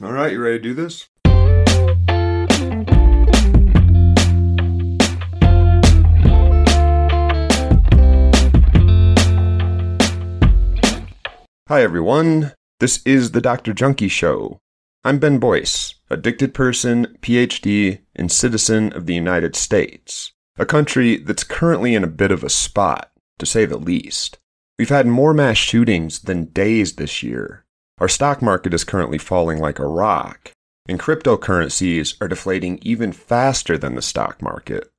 All right, you ready to do this? Hi, everyone. This is the Dr. Junkie Show. I'm Ben Boyce, addicted person, PhD, and citizen of the United States, a country that's currently in a bit of a spot, to say the least. We've had more mass shootings than days this year. Our stock market is currently falling like a rock, and cryptocurrencies are deflating even faster than the stock market.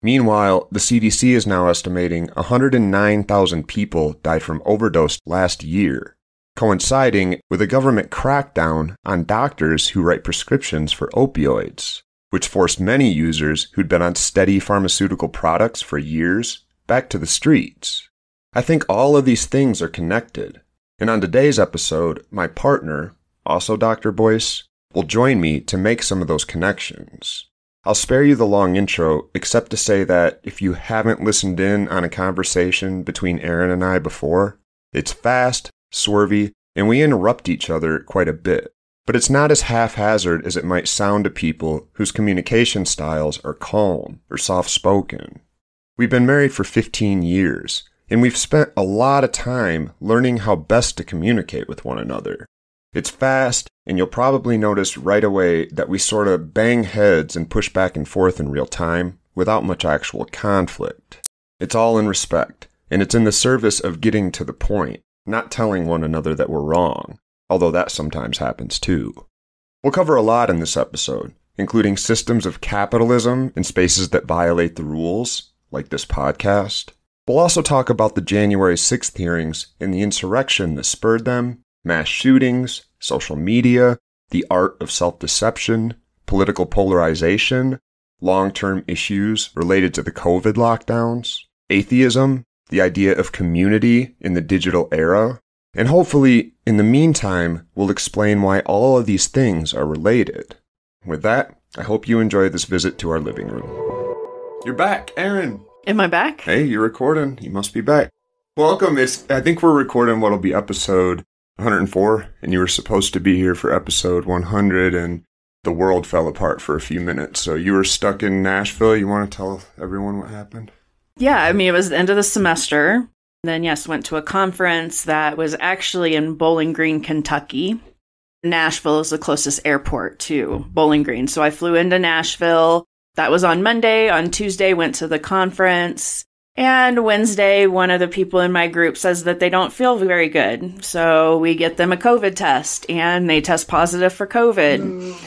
Meanwhile, the CDC is now estimating 109,000 people died from overdose last year, coinciding with a government crackdown on doctors who write prescriptions for opioids, which forced many users who'd been on steady pharmaceutical products for years back to the streets. I think all of these things are connected. And on today's episode, my partner, also Dr. Boyce, will join me to make some of those connections. I'll spare you the long intro, except to say that if you haven't listened in on a conversation between Erin and I before, it's fast, swervy, and we interrupt each other quite a bit. But it's not as haphazard as it might sound to people whose communication styles are calm or soft-spoken. We've been married for 15 years. And we've spent a lot of time learning how best to communicate with one another. It's fast, and you'll probably notice right away that we sort of bang heads and push back and forth in real time without much actual conflict. It's all in respect, and it's in the service of getting to the point, not telling one another that we're wrong, although that sometimes happens too. We'll cover a lot in this episode, including systems of capitalism in spaces that violate the rules, like this podcast. We'll also talk about the January 6th hearings and the insurrection that spurred them, mass shootings, social media, the art of self-deception, political polarization, long-term issues related to the COVID lockdowns, atheism, the idea of community in the digital era, and hopefully, in the meantime, we'll explain why all of these things are related. With that, I hope you enjoy this visit to our living room. You're back, Erin! Am I back? Hey, you're recording. You must be back. Welcome. I think we're recording what'll be episode 104, and you were supposed to be here for episode 100, and the world fell apart for a few minutes. So you were stuck in Nashville. You want to tell everyone what happened? Yeah, I mean, it was the end of the semester. Then, yes, went to a conference that was actually in Bowling Green, Kentucky. Nashville is the closest airport to Bowling Green. So I flew into Nashville. That was on Monday. On Tuesday, went to the conference. And Wednesday, one of the people in my group says that they don't feel very good. So we get them a COVID test, and they test positive for COVID.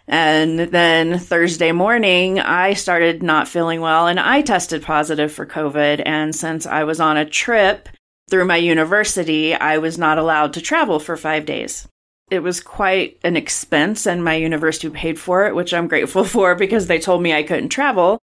And then Thursday morning, I started not feeling well, and I tested positive for COVID. And since I was on a trip through my university, I was not allowed to travel for 5 days. It was quite an expense, and my university paid for it, which I'm grateful for because they told me I couldn't travel.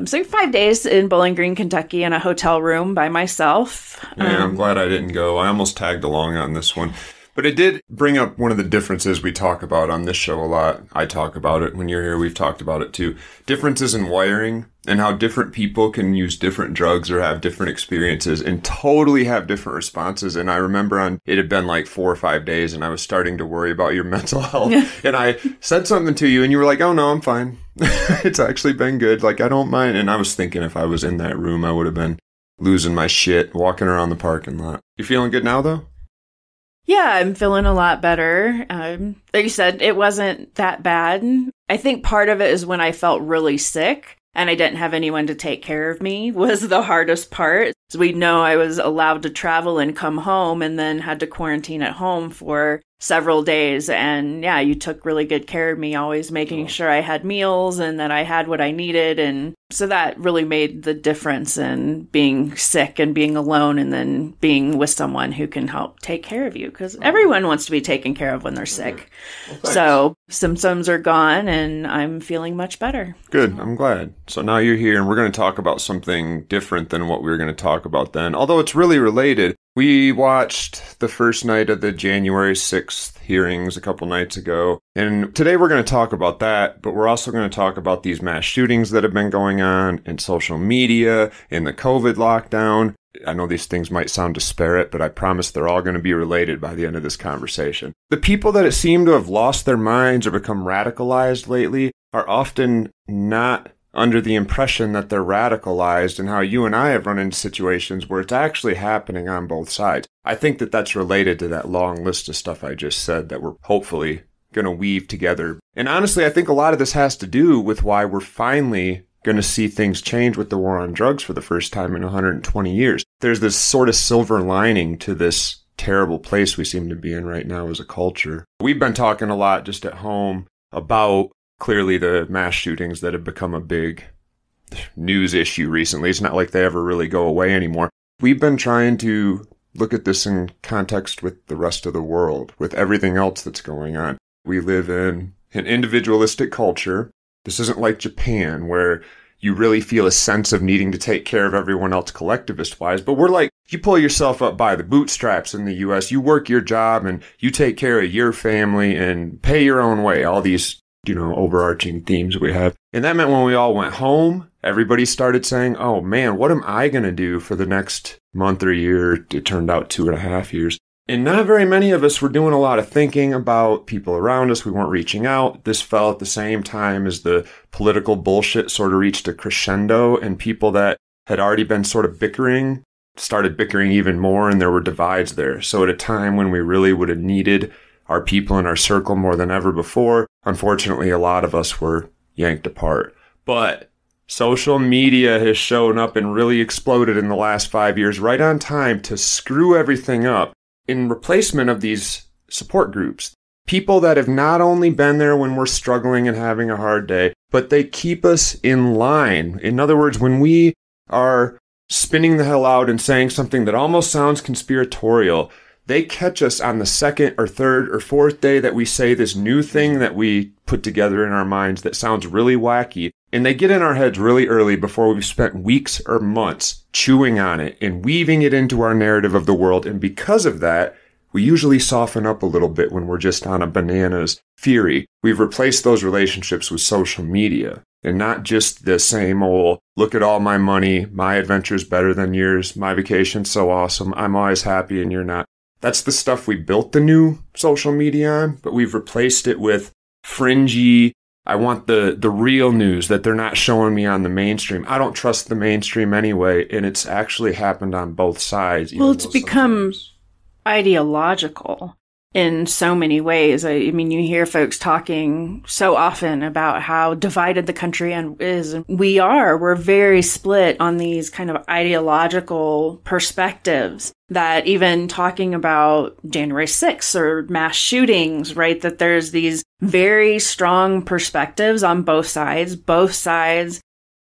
So 5 days in Bowling Green, Kentucky in a hotel room by myself. Yeah, I'm glad I didn't go. I almost tagged along on this one. But it did bring up one of the differences we talk about on this show a lot. I talk about it. When you're here, we've talked about it too. Differences in wiring and how different people can use different drugs or have different experiences and totally have different responses. And I remember it had been like 4 or 5 days and I was starting to worry about your mental health. And I said something to you and you were like, oh no, I'm fine. It's actually been good. Like, I don't mind. And I was thinking if I was in that room, I would have been losing my shit, walking around the parking lot. You feeling good now though? Yeah, I'm feeling a lot better. Like you said, it wasn't that bad. I think part of it is when I felt really sick and I didn't have anyone to take care of me was the hardest part. So we know I was allowed to travel and come home and then had to quarantine at home for several days. And yeah, you took really good care of me, always making sure I had meals and that I had what I needed. And so that really made the difference in being sick and being alone and then being with someone who can help take care of you, because everyone wants to be taken care of when they're sick. Well, so symptoms are gone and I'm feeling much better. Good. I'm glad. So now you're here and we're going to talk about something different than what we were going to talk about then, although it's really related. We watched the first night of the January 6th hearings a couple nights ago, and today we're going to talk about that, but we're also going to talk about these mass shootings that have been going on, and social media, and the COVID lockdown. I know these things might sound disparate, but I promise they're all going to be related by the end of this conversation. The people that seem to have lost their minds or become radicalized lately are often not under the impression that they're radicalized, and how you and I have run into situations where it's actually happening on both sides. I think that that's related to that long list of stuff I just said that we're hopefully going to weave together. And honestly, I think a lot of this has to do with why we're finally going to see things change with the war on drugs for the first time in 120 years. There's this sort of silver lining to this terrible place we seem to be in right now as a culture. We've been talking a lot just at home about clearly the mass shootings that have become a big news issue recently. It's not like they ever really go away anymore. We've been trying to look at this in context with the rest of the world, with everything else that's going on. We live in an individualistic culture. This isn't like Japan, where you really feel a sense of needing to take care of everyone else collectivist-wise. But we're like, you pull yourself up by the bootstraps in the U.S., you work your job and you take care of your family and pay your own way. All these, overarching themes we have. And that meant when we all went home, everybody started saying, oh man, what am I going to do for the next month or year? It turned out 2.5 years. And not very many of us were doing a lot of thinking about people around us. We weren't reaching out. This fell at the same time as the political bullshit sort of reached a crescendo, and people that had already been sort of bickering started bickering even more, and there were divides there. So at a time when we really would have needed our people in our circle more than ever before, unfortunately, a lot of us were yanked apart. But social media has shown up and really exploded in the last 5 years, right on time to screw everything up in replacement of these support groups. People that have not only been there when we're struggling and having a hard day, but they keep us in line. In other words, when we are spinning the hell out and saying something that almost sounds conspiratorial, they catch us on the second or third or fourth day that we say this new thing that we put together in our minds that sounds really wacky. And they get in our heads really early before we've spent weeks or months chewing on it and weaving it into our narrative of the world. And because of that, we usually soften up a little bit when we're just on a bananas fury. We've replaced those relationships with social media, and not just the same old, look at all my money, my adventure's better than yours, my vacation's so awesome, I'm always happy and you're not. That's the stuff we built the new social media on, but we've replaced it with fringy, I want the real news that they're not showing me on the mainstream. I don't trust the mainstream anyway, and it's actually happened on both sides. Well, it's become ideological in so many ways. I mean, you hear folks talking so often about how divided the country is. We're very split on these kind of ideological perspectives, that even talking about January 6th or mass shootings, right? That there's these very strong perspectives on both sides. Both sides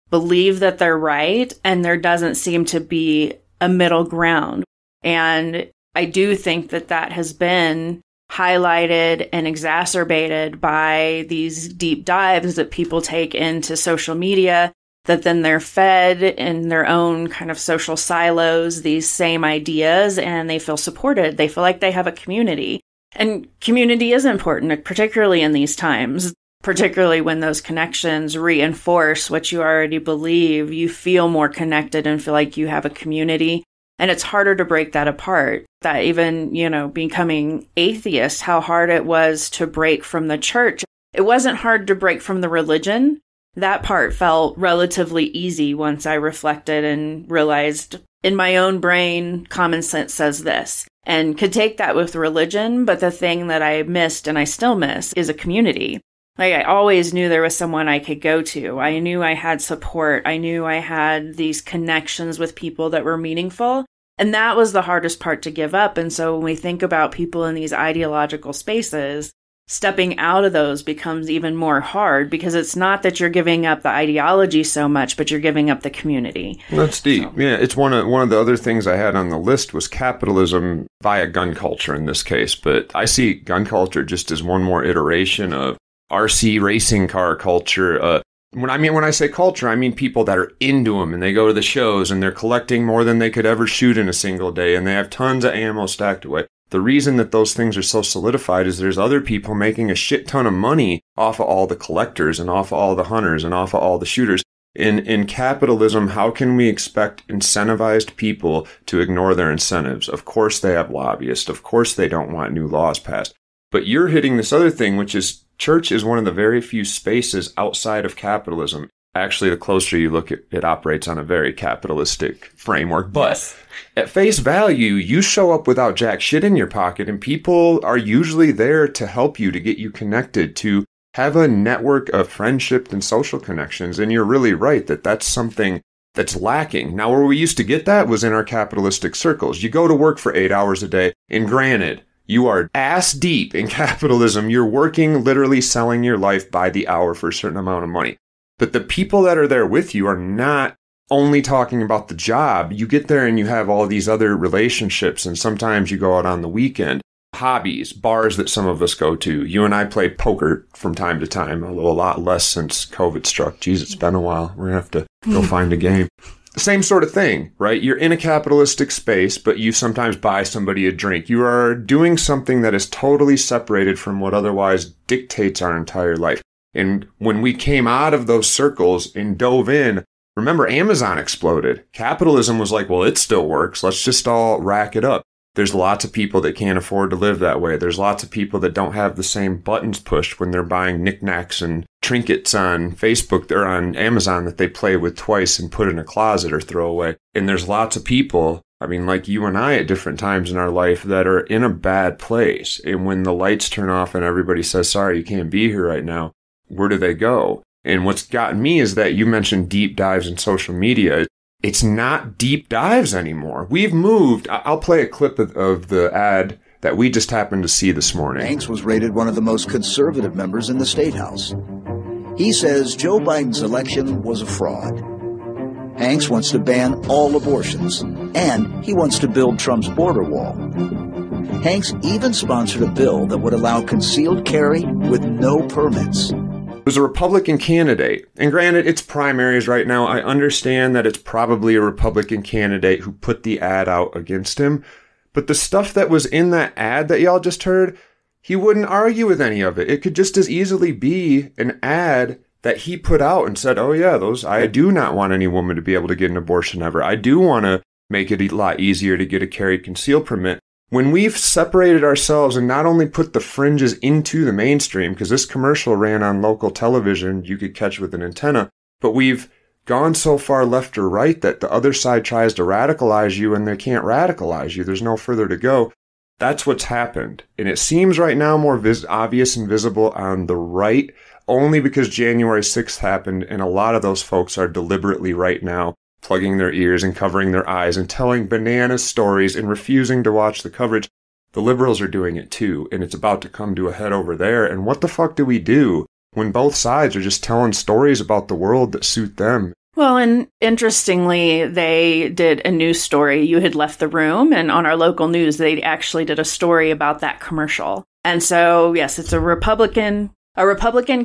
believe that they're right, and there doesn't seem to be a middle ground. And I do think that has been highlighted and exacerbated by these deep dives that people take into social media, that then they're fed in their own kind of social silos, these same ideas, and they feel supported. They feel like they have a community. And community is important, particularly in these times, particularly when those connections reinforce what you already believe. You feel more connected and feel like you have a community. And it's harder to break that apart. That even, becoming atheist, how hard it was to break from the church. It wasn't hard to break from the religion. That part felt relatively easy once I reflected and realized in my own brain, common sense says this. And could take that with religion, but the thing that I missed and I still miss is a community. Like, I always knew there was someone I could go to. I knew I had support. I knew I had these connections with people that were meaningful. And that was the hardest part to give up. And so when we think about people in these ideological spaces, stepping out of those becomes even more hard, because it's not that you're giving up the ideology so much, but you're giving up the community. That's deep. So. Yeah, it's one of the other things I had on the list was capitalism via gun culture in this case. But I see gun culture just as one more iteration of RC racing car culture. When I say culture, I mean people that are into them and they go to the shows and they're collecting more than they could ever shoot in a single day, and they have tons of ammo stacked away. The reason that those things are so solidified is there's other people making a shit ton of money off of all the collectors and off of all the hunters and off of all the shooters. In capitalism, how can we expect incentivized people to ignore their incentives? Of course they have lobbyists. Of course they don't want new laws passed. But you're hitting this other thing, which is church is one of the very few spaces outside of capitalism. Actually, the closer you look, it operates on a very capitalistic framework. But yes, at face value, you show up without jack shit in your pocket, and people are usually there to help you, to get you connected, to have a network of friendship and social connections. And you're really right that that's something that's lacking. Now, where we used to get that was in our capitalistic circles. You go to work for 8 hours a day, and granted, you are ass deep in capitalism. You're working, literally selling your life by the hour for a certain amount of money. But the people that are there with you are not only talking about the job. You get there and you have all these other relationships, and sometimes you go out on the weekend. Hobbies, bars that some of us go to. You and I play poker from time to time, although a lot less since COVID struck. Geez, it's been a while. We're going to have to go find a game. Same sort of thing, right? You're in a capitalistic space, but you sometimes buy somebody a drink. You are doing something that is totally separated from what otherwise dictates our entire life. And when we came out of those circles and dove in, remember, Amazon exploded. Capitalism was like, well, it still works. Let's just all rack it up. There's lots of people that can't afford to live that way. There's lots of people that don't have the same buttons pushed when they're buying knickknacks and trinkets on Facebook or on Amazon that they play with twice and put in a closet or throw away. And there's lots of people, I mean, like you and I at different times in our life, that are in a bad place. And when the lights turn off and everybody says, sorry, you can't be here right now, where do they go? And what's gotten me is that you mentioned deep dives in social media. It's not deep dives anymore. We've moved. I'll play a clip of the ad that we just happened to see this morning. Hanks was rated one of the most conservative members in the State House. He says Joe Biden's election was a fraud. Hanks wants to ban all abortions, and he wants to build Trump's border wall. Hanks even sponsored a bill that would allow concealed carry with no permits. Was a Republican candidate. And granted, it's primaries right now. I understand that it's probably a Republican candidate who put the ad out against him. But the stuff that was in that ad that y'all just heard, he wouldn't argue with any of it. It could just as easily be an ad that he put out and said, oh yeah, I do not want any woman to be able to get an abortion ever. I do want to make it a lot easier to get a carry conceal permit. When we've separated ourselves and not only put the fringes into the mainstream, because this commercial ran on local television, you could catch with an antenna, but we've gone so far left or right that the other side tries to radicalize you and they can't radicalize you. There's no further to go. That's what's happened. And it seems right now more obvious and visible on the right, only because January 6th happened, and a lot of those folks are deliberately right now plugging their ears and covering their eyes and telling banana stories and refusing to watch the coverage. The liberals are doing it too, and it's about to come to a head over there. And what the fuck do we do when both sides are just telling stories about the world that suit them? Well, and interestingly, they did a news story. You had left the room, and on our local news, they actually did a story about that commercial. And so, yes, it's a Republican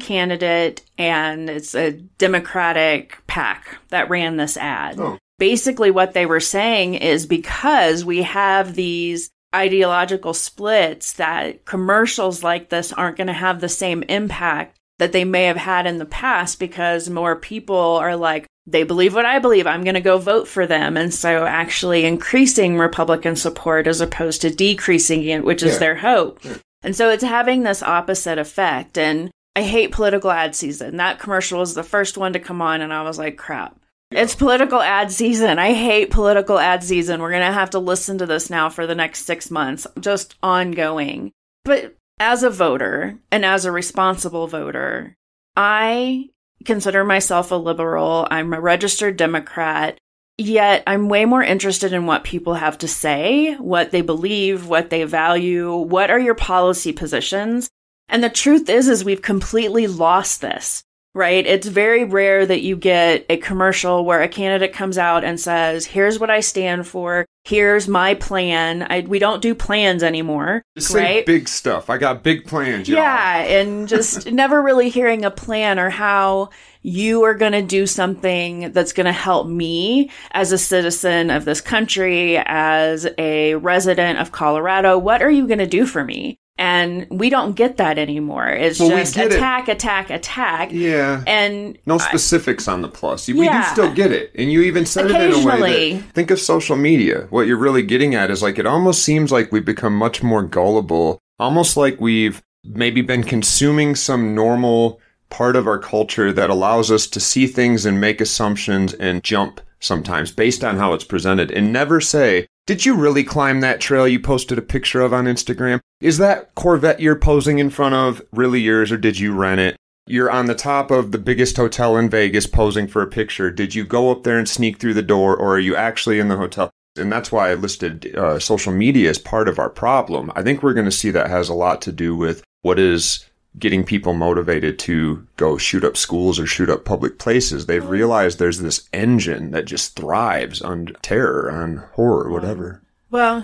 candidate, and it's a Democratic PAC that ran this ad. Oh. Basically, what they were saying is because we have these ideological splits, that commercials like this aren't going to have the same impact that they may have had in the past, because more people are like, they believe what I believe, I'm going to go vote for them. And so actually increasing Republican support as opposed to decreasing it, which is their hope. Yeah. And so it's having this opposite effect. And I hate political ad season. That commercial was the first one to come on, and I was like, crap. It's political ad season. I hate political ad season. We're going to have to listen to this now for the next 6 months, just ongoing. But as a voter, and as a responsible voter, I consider myself a liberal. I'm a registered Democrat. Yet I'm way more interested in what people have to say, what they believe, what they value, what are your policy positions. And the truth is we've completely lost this, right? It's very rare that you get a commercial where a candidate comes out and says, here's what I stand for. Here's my plan. We don't do plans anymore, just right? Say big stuff. I got big plans. Y'all. Yeah, and just never really hearing a plan or how you are going to do something that's going to help me as a citizen of this country, as a resident of Colorado. What are you going to do for me? And we don't get that anymore. It's just attack, attack, attack. Yeah. And no specifics on the plus. We do still get it. And you even said it in a way that, think of social media. What you're really getting at is like, it almost seems like we've become much more gullible, almost like we've maybe been consuming some normal part of our culture that allows us to see things and make assumptions and jump sometimes based on how it's presented and never say, did you really climb that trail you posted a picture of on Instagram? Is that Corvette you're posing in front of really yours, or did you rent it? You're on the top of the biggest hotel in Vegas posing for a picture. Did you go up there and sneak through the door, or are you actually in the hotel? And that's why I listed social media as part of our problem. I think we're going to see that has a lot to do with what is getting people motivated to go shoot up schools or shoot up public places. They've realized there's this engine that just thrives on terror, on horror, whatever. Well,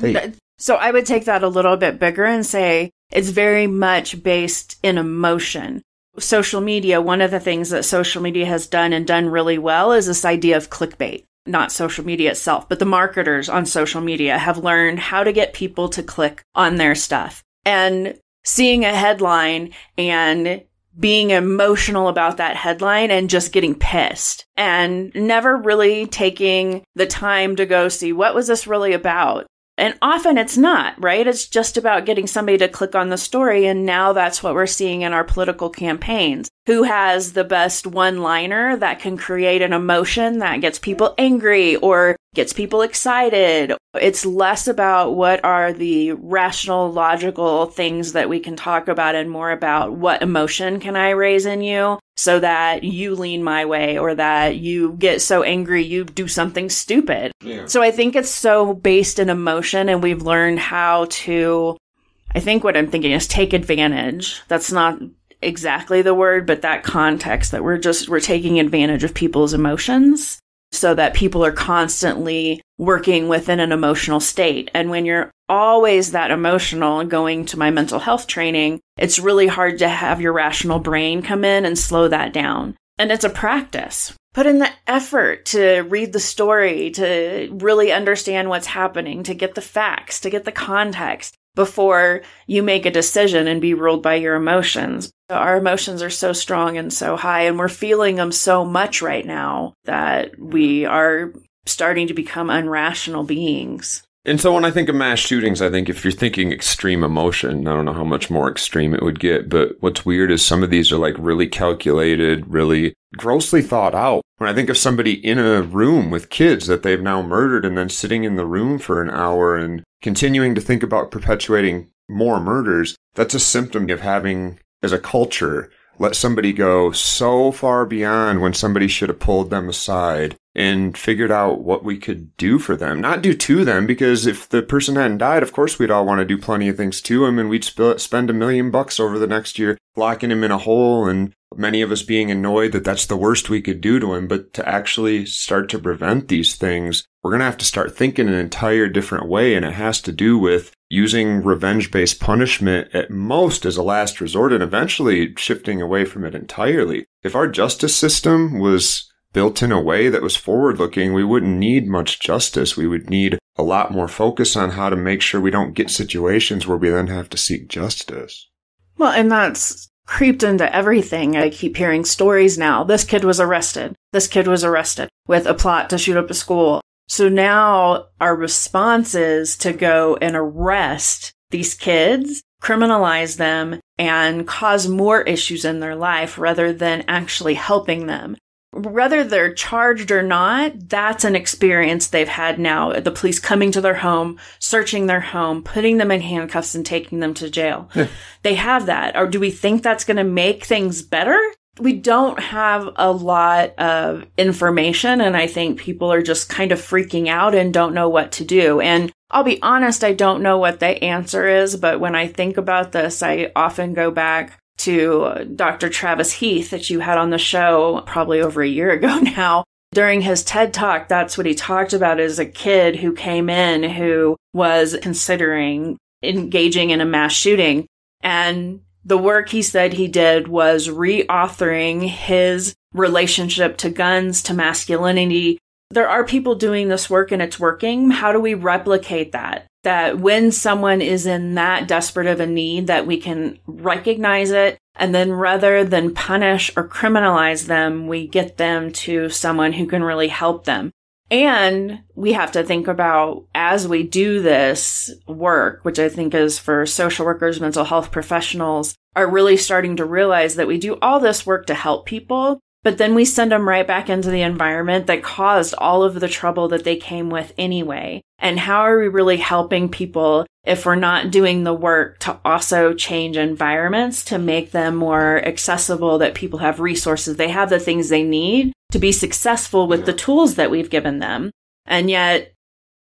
so I would take that a little bit bigger and say it's very much based in emotion. Social media, one of the things that social media has done and done really well is this idea of clickbait. Not social media itself, but the marketers on social media have learned how to get people to click on their stuff. And seeing a headline and being emotional about that headline and just getting pissed and never really taking the time to go see what was this really about. And often it's not, right? It's just about getting somebody to click on the story. And now that's what we're seeing in our political campaigns. Who has the best one-liner that can create an emotion that gets people angry or gets people excited? It's less about what are the rational, logical things that we can talk about and more about what emotion can I raise in you so that you lean my way or that you get so angry you do something stupid. Yeah. So I think it's so based in emotion, and we've learned how to, I think what I'm thinking is take advantage. That's not exactly the word, but that context that we're taking advantage of people's emotions so that people are constantly working within an emotional state. And when you're always that emotional, going to my mental health training, it's really hard to have your rational brain come in and slow that down. And it's a practice. Put in the effort to read the story, to really understand what's happening, to get the facts, to get the context before you make a decision and be ruled by your emotions. Our emotions are so strong and so high, and we're feeling them so much right now that we are starting to become unrational beings. And so when I think of mass shootings, I think if you're thinking extreme emotion, I don't know how much more extreme it would get, but what's weird is some of these are like really calculated, really grossly thought out. When I think of somebody in a room with kids that they've now murdered and then sitting in the room for an hour and continuing to think about perpetuating more murders, that's a symptom of having, as a culture, let somebody go so far beyond when somebody should have pulled them aside and figured out what we could do for them. Not do to them, because if the person hadn't died, of course we'd all want to do plenty of things to him, and we'd spend $1 million over the next year locking him in a hole, and many of us being annoyed that that's the worst we could do to him. But to actually start to prevent these things, we're going to have to start thinking an entire different way, and it has to do with using revenge-based punishment at most as a last resort and eventually shifting away from it entirely. If our justice system was built in a way that was forward-looking, we wouldn't need much justice. We would need a lot more focus on how to make sure we don't get situations where we then have to seek justice. Well, and that's creeped into everything. I keep hearing stories now. This kid was arrested. This kid was arrested with a plot to shoot up a school. So now our response is to go and arrest these kids, criminalize them, and cause more issues in their life rather than actually helping them. Whether they're charged or not, that's an experience they've had now. The police coming to their home, searching their home, putting them in handcuffs and taking them to jail. They have that. Or do we think that's going to make things better? We don't have a lot of information, and I think people are just kind of freaking out and don't know what to do. And I'll be honest, I don't know what the answer is, but when I think about this, I often go back to Dr. Travis Heath that you had on the show probably over a year ago now. During his TED Talk, that's what he talked about, is a kid who came in who was considering engaging in a mass shooting. And the work he said he did was reauthoring his relationship to guns, to masculinity. There are people doing this work and it's working. How do we replicate that? that when someone is in that desperate of a need, that we can recognize it. And then rather than punish or criminalize them, we get them to someone who can really help them. And we have to think about, as we do this work, which I think is for social workers, mental health professionals, are really starting to realize that we do all this work to help people, but then we send them right back into the environment that caused all of the trouble that they came with anyway. And how are we really helping people if we're not doing the work to also change environments to make them more accessible, that people have resources, they have the things they need to be successful with the tools that we've given them. And yet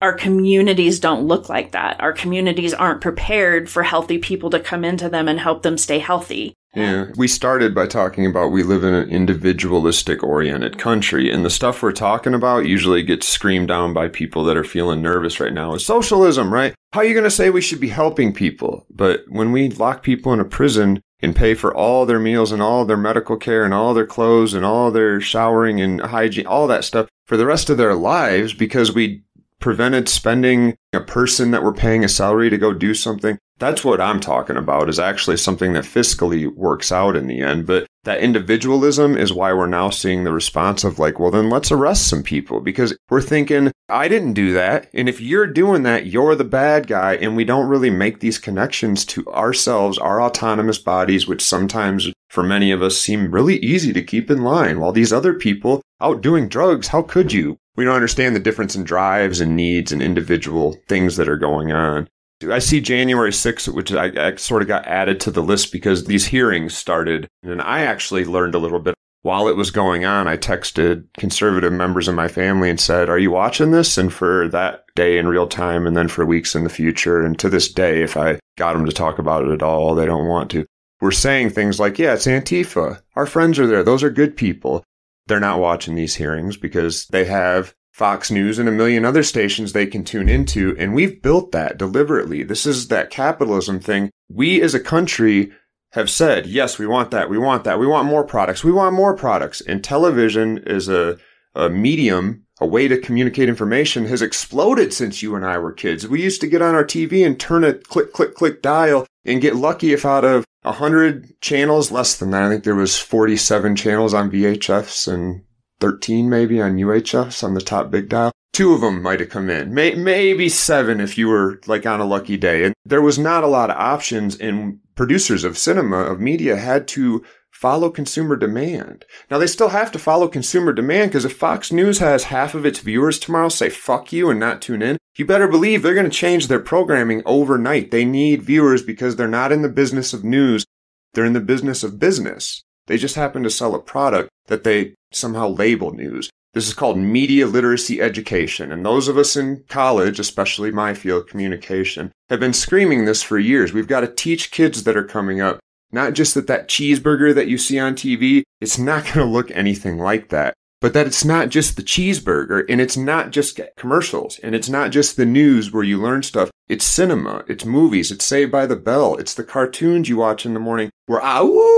our communities don't look like that. Our communities aren't prepared for healthy people to come into them and help them stay healthy. Yeah, we started by talking about we live in an individualistic oriented country, and the stuff we're talking about usually gets screamed down by people that are feeling nervous right now. It's socialism, right? How are you going to say we should be helping people? But when we lock people in a prison and pay for all their meals and all their medical care and all their clothes and all their showering and hygiene, all that stuff for the rest of their lives because we prevented spending a person that we're paying a salary to go do something. That's what I'm talking about, is actually something that fiscally works out in the end. But that individualism is why we're now seeing the response of like, well, then let's arrest some people, because we're thinking, I didn't do that. And if you're doing that, you're the bad guy. And we don't really make these connections to ourselves, our autonomous bodies, which sometimes for many of us seem really easy to keep in line. While these other people out doing drugs, how could you? We don't understand the difference in drives and needs and individual things that are going on. I see January 6th, which I sort of got added to the list because these hearings started. And I actually learned a little bit while it was going on. I texted conservative members of my family and said, are you watching this? And for that day in real time, and then for weeks in the future. And to this day, if I got them to talk about it at all, they don't want to. We're saying things like, yeah, it's Antifa. Our friends are there. Those are good people. They're not watching these hearings because they have Fox News and a million other stations they can tune into. And we've built that deliberately. This is that capitalism thing. We as a country have said, yes, we want that. We want that. We want more products. We want more products. And television is a medium, a way to communicate information, has exploded since you and I were kids. We used to get on our TV and turn a click, click, click dial and get lucky if out of 100 channels, less than that, I think there was 47 channels on VHFs and 13 maybe on UHFs on the top big dial. 2 of them might have come in. Maybe 7 if you were like on a lucky day. And there was not a lot of options, and producers of cinema, of media, had to follow consumer demand. Now, they still have to follow consumer demand, because if Fox News has half of its viewers tomorrow say fuck you and not tune in, you better believe they're going to change their programming overnight. They need viewers because they're not in the business of news. They're in the business of business. They just happen to sell a product that they somehow label news. This is called media literacy education. And those of us in college, especially my field, communication, have been screaming this for years. We've got to teach kids that are coming up, not just that cheeseburger that you see on TV, it's not going to look anything like that. But that it's not just the cheeseburger, and it's not just commercials, and it's not just the news where you learn stuff. It's cinema, it's movies, it's Saved by the Bell, it's the cartoons you watch in the morning where,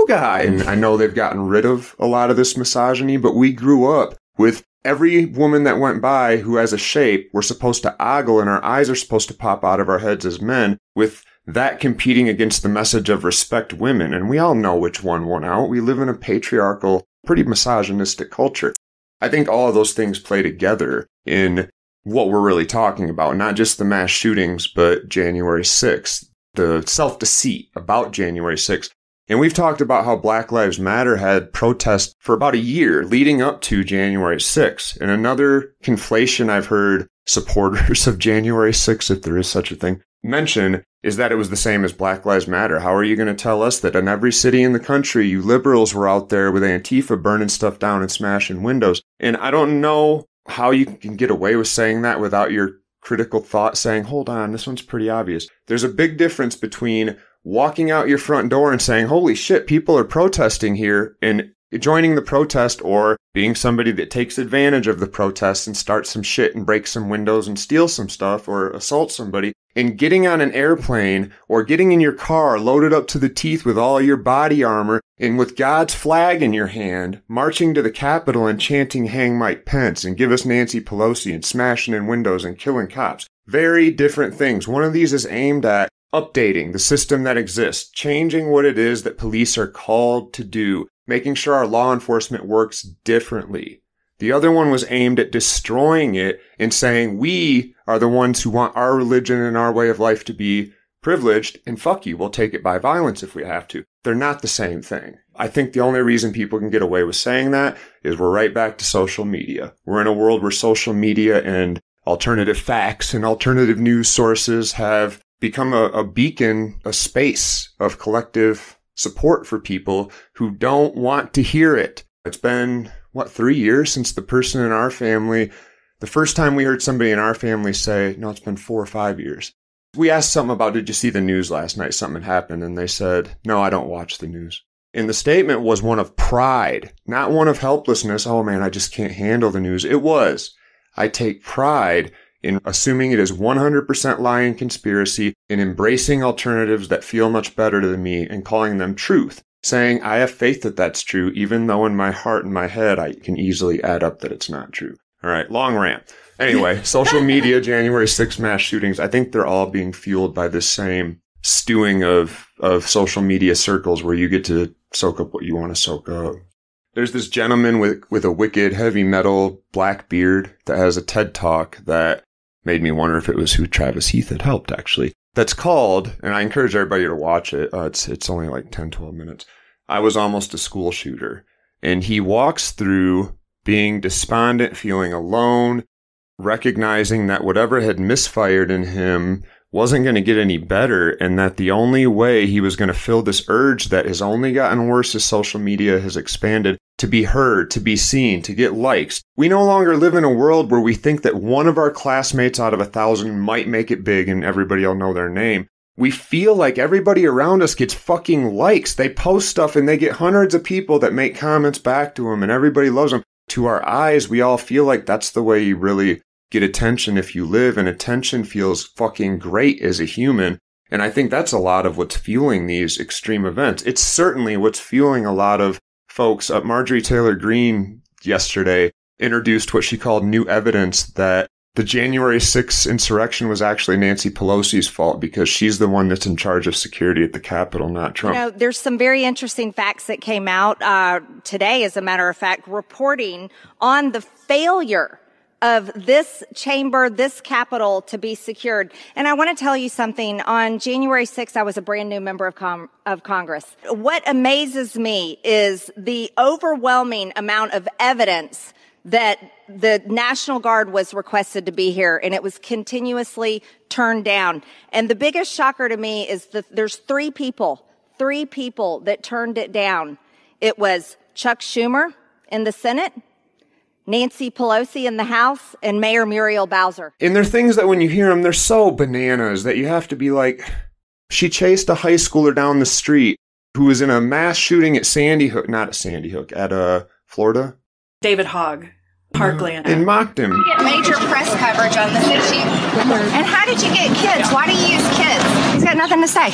guy. And I know they've gotten rid of a lot of this misogyny, but we grew up with every woman that went by who has a shape, we're supposed to ogle, and our eyes are supposed to pop out of our heads as men, with that competing against the message of respect women. And we all know which one won out. We live in a patriarchal, pretty misogynistic culture. I think all of those things play together in what we're really talking about, not just the mass shootings, but January 6th, the self-deceit about January 6th. And we've talked about how Black Lives Matter had protests for about a year leading up to January 6th. And another conflation I've heard supporters of January 6th, if there is such a thing, mention is that it was the same as Black Lives Matter. How are you going to tell us that in every city in the country, you liberals were out there with Antifa burning stuff down and smashing windows? And I don't know how you can get away with saying that without your critical thought saying, hold on, this one's pretty obvious. There's a big difference between walking out your front door and saying, holy shit, people are protesting here, and joining the protest, or being somebody that takes advantage of the protest and starts some shit and breaks some windows and steals some stuff or assaults somebody, and getting on an airplane or getting in your car loaded up to the teeth with all your body armor and with God's flag in your hand, marching to the Capitol and chanting hang Mike Pence and give us Nancy Pelosi and smashing in windows and killing cops. very different things. One of these is aimed at updating the system that exists, changing what it is that police are called to do, making sure our law enforcement works differently. The other one was aimed at destroying it and saying we are the ones who want our religion and our way of life to be privileged, and fuck you, we'll take it by violence if we have to. They're not the same thing. I think the only reason people can get away with saying that is we're right back to social media. We're in a world where social media and alternative facts and alternative news sources have become a beacon, a space of collective support for people who don't want to hear it. It's been, 3 years since the person in our family, the first time we heard somebody in our family say, no, it's been 4 or 5 years. We asked something about, did you see the news last night? Something had happened. And they said, no, I don't watch the news. And the statement was one of pride, not one of helplessness. Oh man, I just can't handle the news. It was, I take pride in assuming it is 100% lie and conspiracy, in embracing alternatives that feel much better to me and calling them truth, saying I have faith that that's true, even though in my heart and my head I can easily add up that it's not true. All right, long rant. Anyway, social media, January 6th mass shootings, I think they're all being fueled by this same stewing of social media circles where you get to soak up what you want to soak up. There's this gentleman with a wicked heavy metal black beard that has a TED Talk that made me wonder if it was who Travis Heath had helped, actually. That's called, and I encourage everybody to watch it. It's only like 10, 12 minutes. I Was Almost a School Shooter. And he walks through being despondent, feeling alone, recognizing that whatever had misfired in him wasn't going to get any better, and that the only way he was going to fill this urge that has only gotten worse as social media has expanded, to be heard, to be seen, to get likes. We no longer live in a world where we think that one of our classmates out of 1,000 might make it big and everybody will know their name. We feel like everybody around us gets fucking likes. They post stuff and they get hundreds of people that make comments back to them and everybody loves them. To our eyes, we all feel like that's the way you really get attention if you live, and attention feels fucking great as a human. And I think that's a lot of what's fueling these extreme events. It's certainly what's fueling a lot of folks. Marjorie Taylor Greene yesterday introduced what she called new evidence that the January 6th insurrection was actually Nancy Pelosi's fault because she's the one that's in charge of security at the Capitol, not Trump. You know, there's some very interesting facts that came out today, as a matter of fact, reporting on the failure of this chamber, this Capitol to be secured. And I want to tell you something. On January 6th, I was a brand new member of Congress. What amazes me is the overwhelming amount of evidence that the National Guard was requested to be here, and it was continuously turned down. And the biggest shocker to me is that there's three people that turned it down. It was Chuck Schumer in the Senate, Nancy Pelosi in the House, and Mayor Muriel Bowser. And they're things that when you hear them, they're so bananas that you have to be like, she chased a high schooler down the street who was in a mass shooting at Florida? David Hogg, Parkland. And mocked him. You get major press coverage on the city. And how did you get kids? Why do you use kids? He's got nothing to say.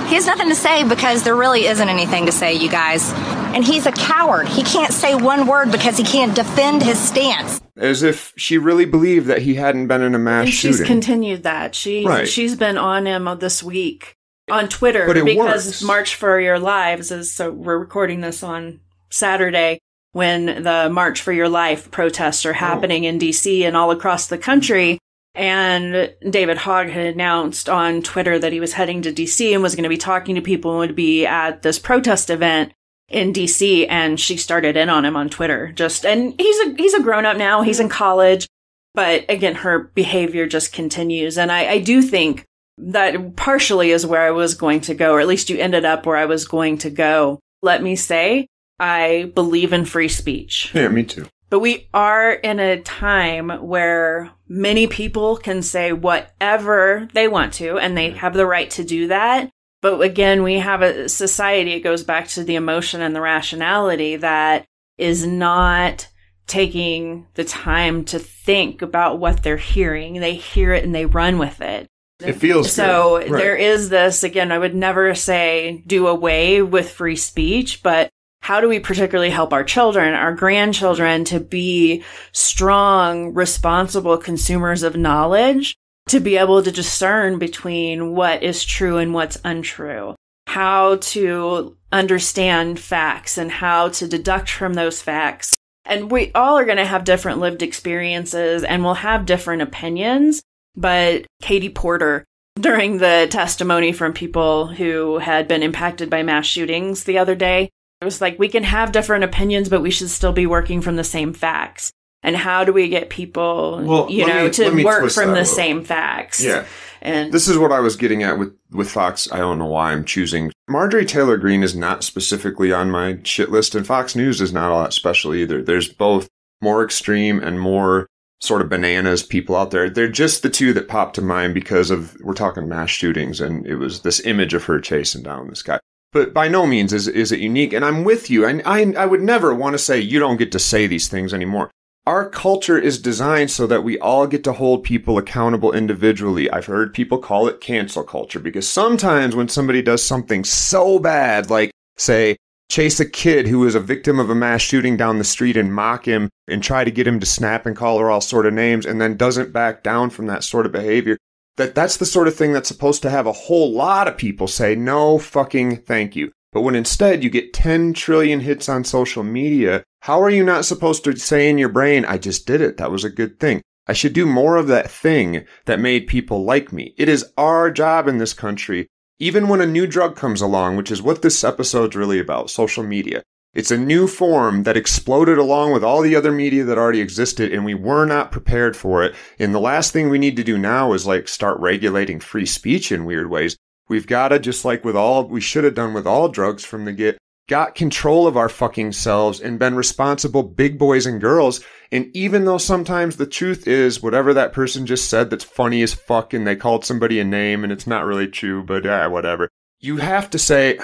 He has nothing to say because there really isn't anything to say, you guys. And he's a coward. He can't say one word because he can't defend his stance. As if she really believed that he hadn't been in a mass shooting. She's continued that. She's been on him this week on Twitter because works. March for Your Lives is, so we're recording this on Saturday when the March for Your Life protests are happening in DC and all across the country. And David Hogg had announced on Twitter that he was heading to DC and was going to be talking to people and would be at this protest event in DC. And she started in on him on Twitter. And he's a grown up now. He's in college. But again, her behavior just continues. And I do think that partially is where I was going to go, or at least you ended up where I was going to go. Let me say, I believe in free speech. Yeah, me too. But we are in a time where many people can say whatever they want to, and they have the right to do that. But again, we have a society, it goes back to the emotion and the rationality that is not taking the time to think about what they're hearing. They hear it and they run with it. It feels so good. Right. There is this, again, I would never say do away with free speech, but how do we particularly help our children, our grandchildren to be strong, responsible consumers of knowledge to be able to discern between what is true and what's untrue, how to understand facts and how to deduct from those facts. And we all are going to have different lived experiences and we'll have different opinions. But Katie Porter, during the testimony from people who had been impacted by mass shootings the other day, it was like, we can have different opinions, but we should still be working from the same facts. And how do we get people, to work from the same facts? Yeah. And this is what I was getting at with Fox. I don't know why I'm choosing. Marjorie Taylor Greene is not specifically on my shit list, and Fox News is not all that special either. There's both more extreme and more sort of bananas people out there. They're just the two that popped to mind because of, we're talking mass shootings, and it was this image of her chasing down this guy. But by no means is it unique. And I'm with you. I would never want to say you don't get to say these things anymore. Our culture is designed so that we all get to hold people accountable individually. I've heard people call it cancel culture because sometimes when somebody does something so bad, like, say, chase a kid who was a victim of a mass shooting down the street and mock him and try to get him to snap and call her all sort of names and then doesn't back down from that sort of behavior, that's the sort of thing that's supposed to have a whole lot of people say, no fucking thank you. But when instead you get 10 trillion hits on social media, how are you not supposed to say in your brain, I just did it, that was a good thing. I should do more of that thing that made people like me. It is our job in this country, even when a new drug comes along, which is what this episode's really about, social media. It's a new form that exploded along with all the other media that already existed, and we were not prepared for it. And the last thing we need to do now is start regulating free speech in weird ways. We've got to, just like we should have done with all drugs from the get, got control of our fucking selves and been responsible big boys and girls. And even though sometimes the truth is whatever that person just said that's funny as fuck and they called somebody a name and it's not really true, but whatever. You have to say,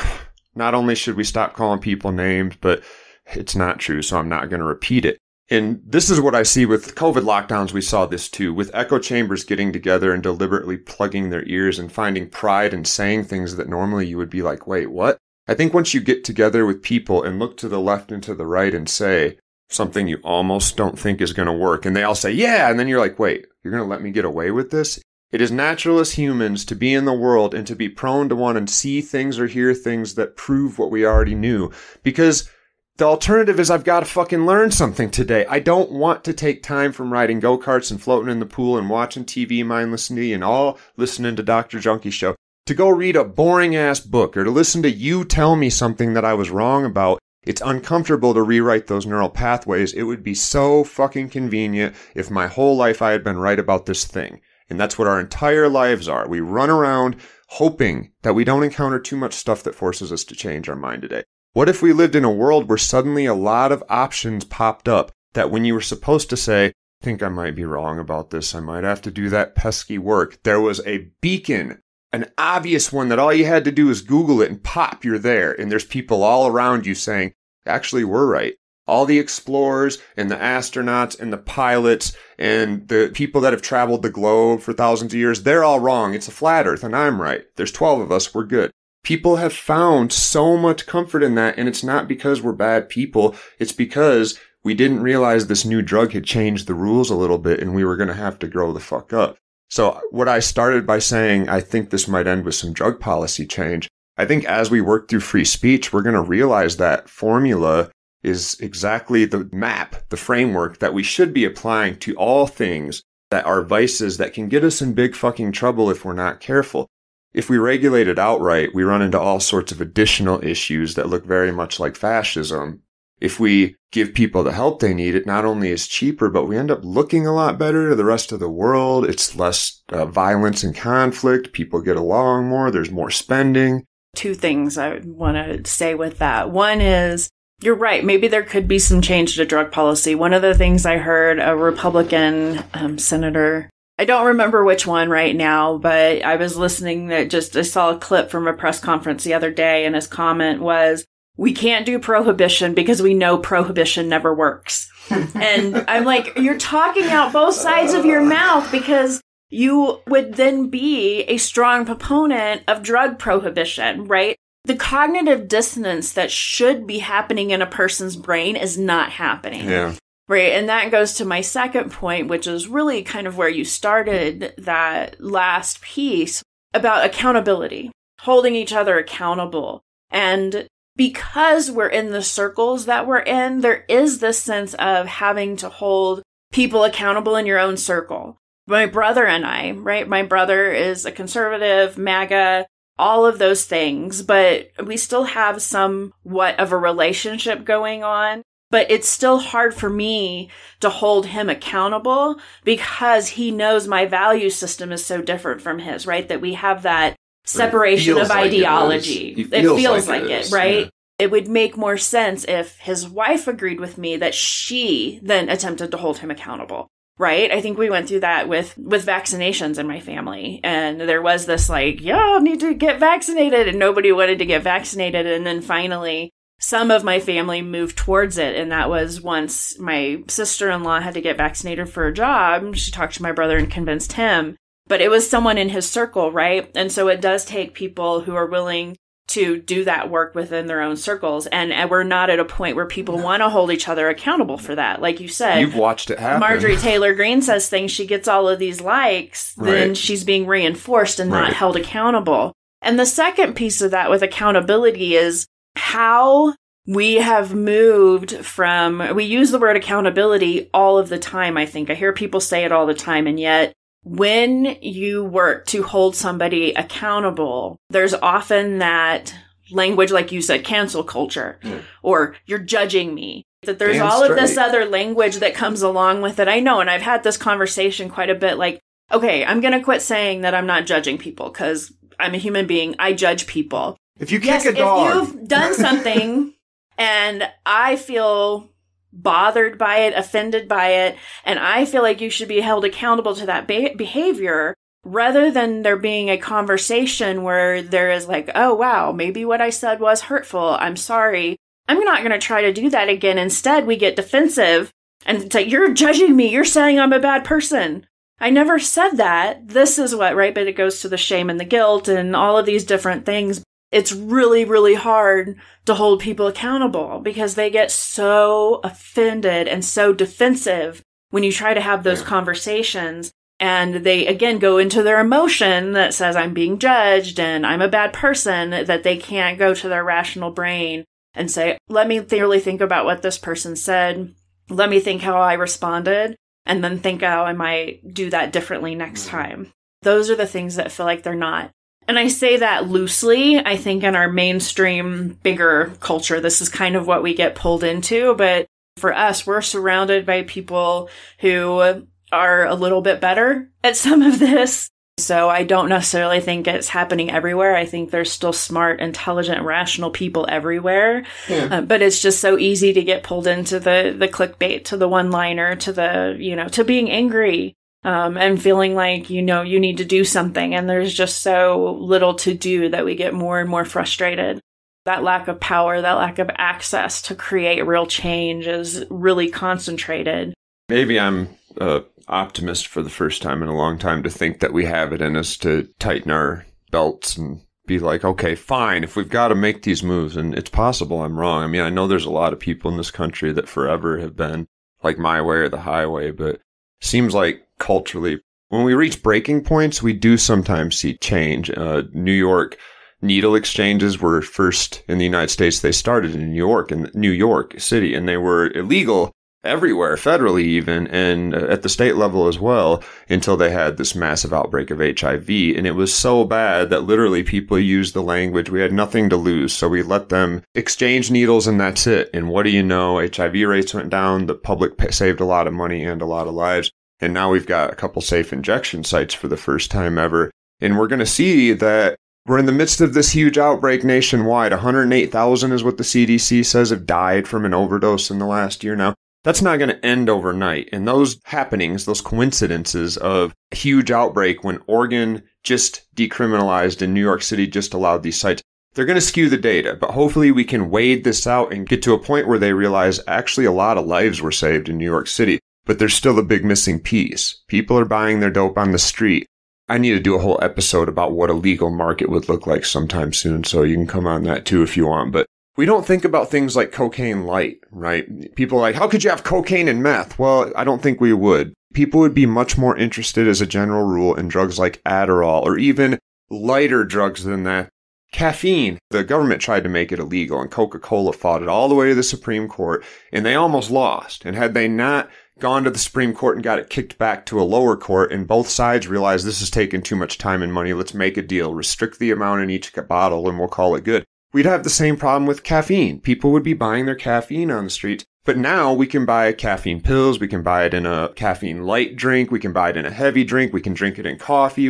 not only should we stop calling people names, but it's not true, so I'm not going to repeat it. And this is what I see with COVID lockdowns. We saw this too, with echo chambers getting together and deliberately plugging their ears and finding pride in saying things that normally you would be like, wait, what? I think once you get together with people and look to the left and to the right and say something you almost don't think is going to work, and they all say, yeah, and then you're like, wait, you're going to let me get away with this? It is natural as humans to be in the world and to be prone to want to see things or hear things that prove what we already knew. Because the alternative is I've got to fucking learn something today. I don't want to take time from riding go-karts and floating in the pool and watching TV mindlessly and all listening to Dr. Junkie's show to go read a boring-ass book or to listen to you tell me something that I was wrong about. It's uncomfortable to rewrite those neural pathways. It would be so fucking convenient if my whole life I had been right about this thing. And that's what our entire lives are. We run around hoping that we don't encounter too much stuff that forces us to change our mind today. What if we lived in a world where suddenly a lot of options popped up that when you were supposed to say, I think I might be wrong about this, I might have to do that pesky work, there was a beacon, an obvious one that all you had to do is Google it and pop, you're there. And there's people all around you saying, actually, we're right. All the explorers and the astronauts and the pilots and the people that have traveled the globe for thousands of years, they're all wrong. It's a flat earth and I'm right. There's 12 of us. We're good. People have found so much comfort in that, and it's not because we're bad people. It's because we didn't realize this new drug had changed the rules a little bit and we were going to have to grow the fuck up. So what I started by saying, I think this might end with some drug policy change. I think as we work through free speech, we're going to realize that formula is exactly the map, the framework that we should be applying to all things that are vices that can get us in big fucking trouble if we're not careful. If we regulate it outright, we run into all sorts of additional issues that look very much like fascism. If we give people the help they need, it not only is cheaper, but we end up looking a lot better to the rest of the world. It's less violence and conflict. People get along more. There's more spending. Two things I want to say with that. One is, you're right. Maybe there could be some change to drug policy. One of the things I heard a Republican senator, I don't remember which one right now, but I was listening I saw a clip from a press conference the other day, and his comment was, we can't do prohibition because we know prohibition never works. And I'm like, you're talking out both sides of your mouth, because you would then be a strong proponent of drug prohibition, right? The cognitive dissonance that should be happening in a person's brain is not happening. Yeah. Right. And that goes to my second point, which is really kind of where you started that last piece about accountability, holding each other accountable. And because we're in the circles that we're in, there is this sense of having to hold people accountable in your own circle. My brother and I, right? My brother is a conservative, MAGA, all of those things, but we still have somewhat of a relationship going on. But it's still hard for me to hold him accountable because he knows my value system is so different from his, right? That we have that separation of ideology. It feels like it, right? Yeah. It would make more sense if his wife agreed with me that she then attempted to hold him accountable, right? I think we went through that with vaccinations in my family. And there was this like, y'all need to get vaccinated. And nobody wanted to get vaccinated. And then finally, some of my family moved towards it. And that was once my sister-in-law had to get vaccinated for a job. She talked to my brother and convinced him. But it was someone in his circle, right? And so it does take people who are willing to do that work within their own circles. And we're not at a point where people want to hold each other accountable for that. Like you said, you've watched it happen. Marjorie Taylor Greene says things, she gets all of these likes, then she's being reinforced and not held accountable. And the second piece of that with accountability is how we have moved from, we use the word accountability all of the time, I think. I hear people say it all the time, and yet when you work to hold somebody accountable, there's often that language, like you said, cancel culture, or you're judging me. That there's all of this other language that comes along with it. I know, and I've had this conversation quite a bit, like, okay, I'm going to quit saying that I'm not judging people because I'm a human being. I judge people. If you kick a dog. If you've done something and I feel bothered by it, offended by it, and I feel like you should be held accountable to that behavior, rather than there being a conversation where there is like, oh, wow, maybe what I said was hurtful. I'm sorry. I'm not going to try to do that again. Instead, we get defensive and it's like, you're judging me. You're saying I'm a bad person. I never said that. This is what, right? But it goes to the shame and the guilt and all of these different things. It's really, really hard to hold people accountable because they get so offended and so defensive when you try to have those conversations. And they, again, go into their emotion that says, I'm being judged and I'm a bad person, that they can't go to their rational brain and say, let me really think about what this person said. Let me think how I responded, and then think how I might do that differently next time. Those are the things that feel like they're not. And I say that loosely. I think in our mainstream, bigger culture, this is kind of what we get pulled into. But for us, we're surrounded by people who are a little bit better at some of this. So I don't necessarily think it's happening everywhere. I think there's still smart, intelligent, rational people everywhere. Yeah. But it's just so easy to get pulled into the clickbait, to the one-liner, to the, to being angry. And feeling like, you need to do something, and there's just so little to do that we get more and more frustrated. That lack of power, that lack of access to create real change is really concentrated. Maybe I'm an optimist for the first time in a long time to think that we have it in us to tighten our belts and be like, okay, fine, if we've got to make these moves, and it's possible I'm wrong. I mean, I know there's a lot of people in this country that forever have been like my way or the highway, but seems like culturally, when we reach breaking points, we do sometimes see change. New York needle exchanges were first in the United States. They started in New York City, and they were illegal everywhere, federally even, and at the state level as well, until they had this massive outbreak of HIV. And it was so bad that literally people used the language, we had nothing to lose, so we let them exchange needles and that's it. And what do you know? HIV rates went down, the public saved a lot of money and a lot of lives. And now we've got a couple safe injection sites for the first time ever. And we're going to see that we're in the midst of this huge outbreak nationwide. 108,000 is what the CDC says have died from an overdose in the last year now. That's not going to end overnight. And those happenings, those coincidences of a huge outbreak when Oregon just decriminalized and New York City just allowed these sites, they're going to skew the data. But hopefully we can wade this out and get to a point where they realize actually a lot of lives were saved in New York City. But there's still a big missing piece. People are buying their dope on the street. I need to do a whole episode about what a legal market would look like sometime soon, so you can come on that too if you want. But We don't think about things like cocaine light, right? People are like, how could you have cocaine and meth? Well, I don't think we would. People would be much more interested as a general rule in drugs like Adderall or even lighter drugs than that. Caffeine. The government tried to make it illegal and Coca-Cola fought it all the way to the Supreme Court and they almost lost. And had they not gone to the Supreme Court and got it kicked back to a lower court and both sides realized this is taking too much time and money, let's make a deal, restrict the amount in each bottle and we'll call it good. We'd have the same problem with caffeine. People would be buying their caffeine on the streets. But now we can buy caffeine pills. We can buy it in a caffeine light drink. We can buy it in a heavy drink. We can drink it in coffee.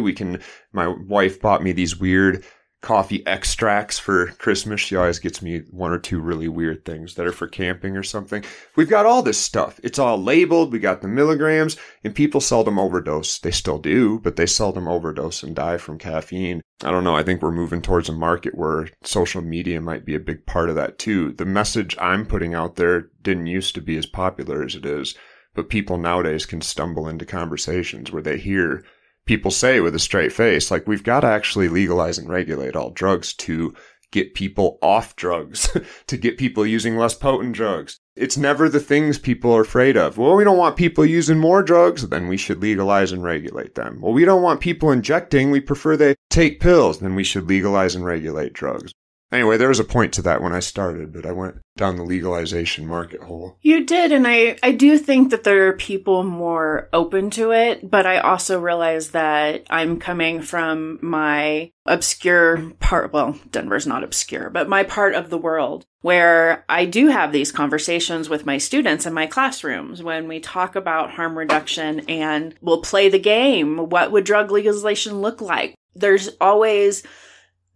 My wife bought me these weird coffee extracts for Christmas. She always gets me one or two really weird things that are for camping or something. We've got all this stuff. It's all labeled. We got the milligrams and people seldom overdose. They still do, but they seldom overdose and die from caffeine. I don't know. I think we're moving towards a market where social media might be a big part of that too. The message I'm putting out there didn't used to be as popular as it is, but people nowadays can stumble into conversations where they hear people say with a straight face, like, we've got to actually legalize and regulate all drugs to get people off drugs, to get people using less potent drugs. It's never the things people are afraid of. Well, we don't want people using more drugs, then we should legalize and regulate them. Well, we don't want people injecting, we prefer they take pills, then we should legalize and regulate drugs. Anyway, there was a point to that when I started, but I went down the legalization market hole. You did, and I do think that there are people more open to it, but I also realize that I'm coming from my obscure part, well, Denver's not obscure, but my part of the world where I do have these conversations with my students in my classrooms when we talk about harm reduction and we'll play the game. What would drug legalization look like? There's always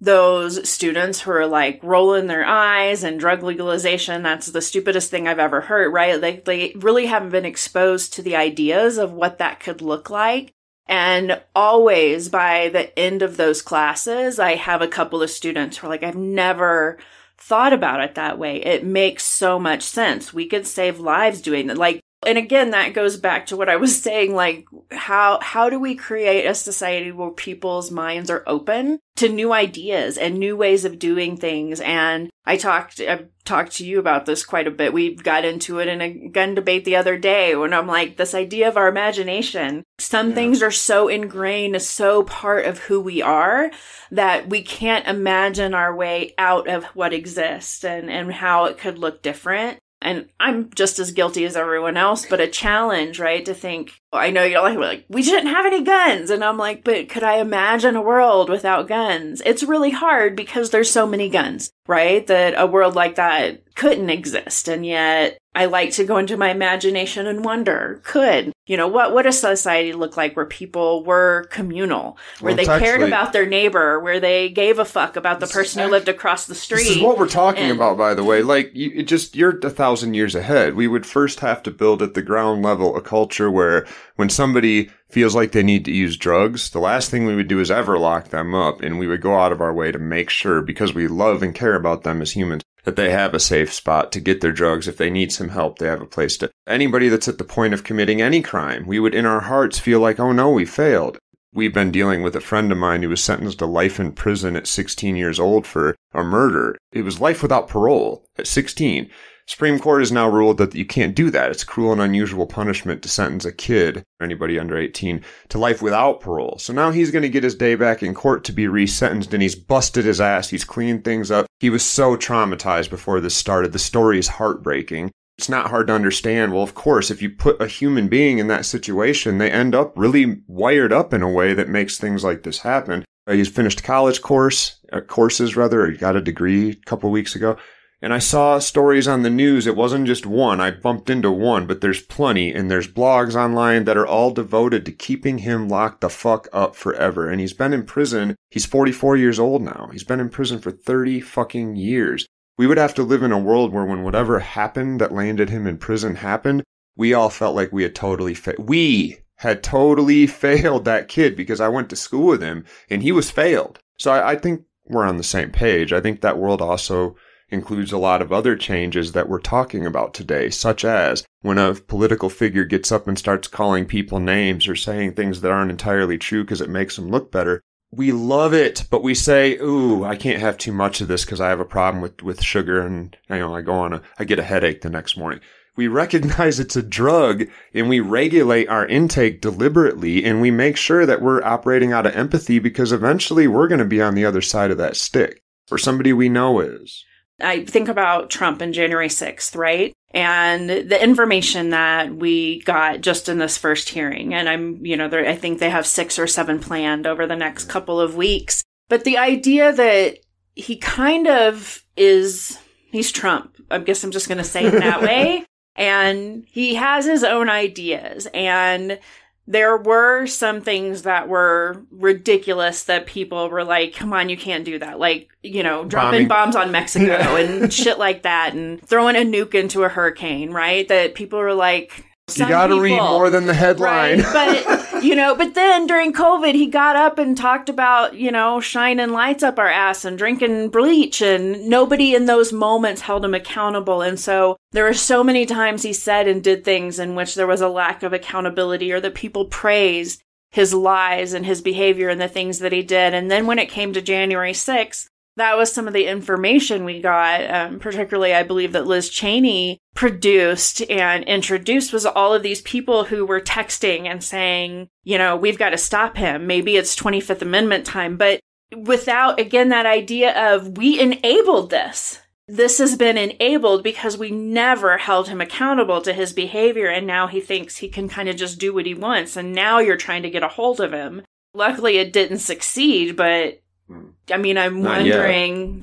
those students who are like rolling their eyes and drug legalization, that's the stupidest thing I've ever heard, right? They really haven't been exposed to the ideas of what that could look like. And always by the end of those classes, I have a couple of students who are like, I've never thought about it that way. It makes so much sense. We could save lives doing it. Like, and again, that goes back to what I was saying, like, how do we create a society where people's minds are open to new ideas and new ways of doing things? And I've talked to you about this quite a bit. We got into it in a gun debate the other day when I'm like, this idea of our imagination, some things are so ingrained, so part of who we are that we can't imagine our way out of what exists and how it could look different. And I'm just as guilty as everyone else, but a challenge, right? To think, I know you're like, we shouldn't have any guns. And I'm like, but could I imagine a world without guns? It's really hard because there's so many guns, right? That a world like that couldn't exist. And yet I like to go into my imagination and wonder, what would a society look like where people were communal, where they cared about their neighbor, where they gave a fuck about the person who lived across the street? This is what we're talking about, by the way. Like, you're 1,000 years ahead. We would first have to build at the ground level a culture where when somebody feels like they need to use drugs, the last thing we would do is ever lock them up. And we would go out of our way to make sure, because we love and care about them as humans, that they have a safe spot to get their drugs. If they need some help, they have a place to. Anybody that's at the point of committing any crime, we would in our hearts feel like, oh no, we failed. We've been dealing with a friend of mine who was sentenced to life in prison at 16 years old for a murder. It was life without parole at 16. Supreme Court has now ruled that you can't do that. It's cruel and unusual punishment to sentence a kid or anybody under 18 to life without parole. So now he's going to get his day back in court to be resentenced, and he's busted his ass. He's cleaned things up. He was so traumatized before this started. The story is heartbreaking. It's not hard to understand. Well, of course, if you put a human being in that situation, they end up really wired up in a way that makes things like this happen. He's finished courses, or he got a degree a couple weeks ago. And I saw stories on the news. It wasn't just one. I bumped into one, but there's plenty. And there's blogs online that are all devoted to keeping him locked the fuck up forever. And he's been in prison. He's 44 years old now. He's been in prison for 30 fucking years. We would have to live in a world where when whatever happened that landed him in prison happened, we all felt like we had totally failed. We had totally failed that kid because I went to school with him and he was failed. So I think we're on the same page. I think that world also includes a lot of other changes that we're talking about today, such as when a political figure gets up and starts calling people names or saying things that aren't entirely true because it makes them look better. we love it, but we say, ooh, I can't have too much of this because I have a problem with sugar, and I get a headache the next morning. We recognize it's a drug, and we regulate our intake deliberately, and we make sure that we're operating out of empathy, because eventually we're going to be on the other side of that stick, or somebody we know is. I think about Trump and January 6th, right? And the information that we got just in this first hearing, and I think they have 6 or 7 planned over the next couple of weeks. But the idea that he kind of he's Trump. I guess I'm just going to say it that way. And he has his own ideas. And there were some things that were ridiculous that people were like, come on, you can't do that. Like, dropping bombs on Mexico and shit like that, and throwing a nuke into a hurricane, right? That people were like, you gotta read more than the headline. Right? But then during COVID, he got up and talked about, shining lights up our ass and drinking bleach, and nobody in those moments held him accountable. And so there were so many times he said and did things in which there was a lack of accountability, or that people praised his lies and his behavior and the things that he did. And then when it came to January 6th, that was some of the information we got, particularly I believe that Liz Cheney produced and introduced, was all of these people who were texting and saying, we've got to stop him. Maybe it's 25th Amendment time. But without, again, that idea of we enabled this. This has been enabled because we never held him accountable to his behavior. And now he thinks he can kind of just do what he wants. And now you're trying to get a hold of him. Luckily, it didn't succeed, but I'm wondering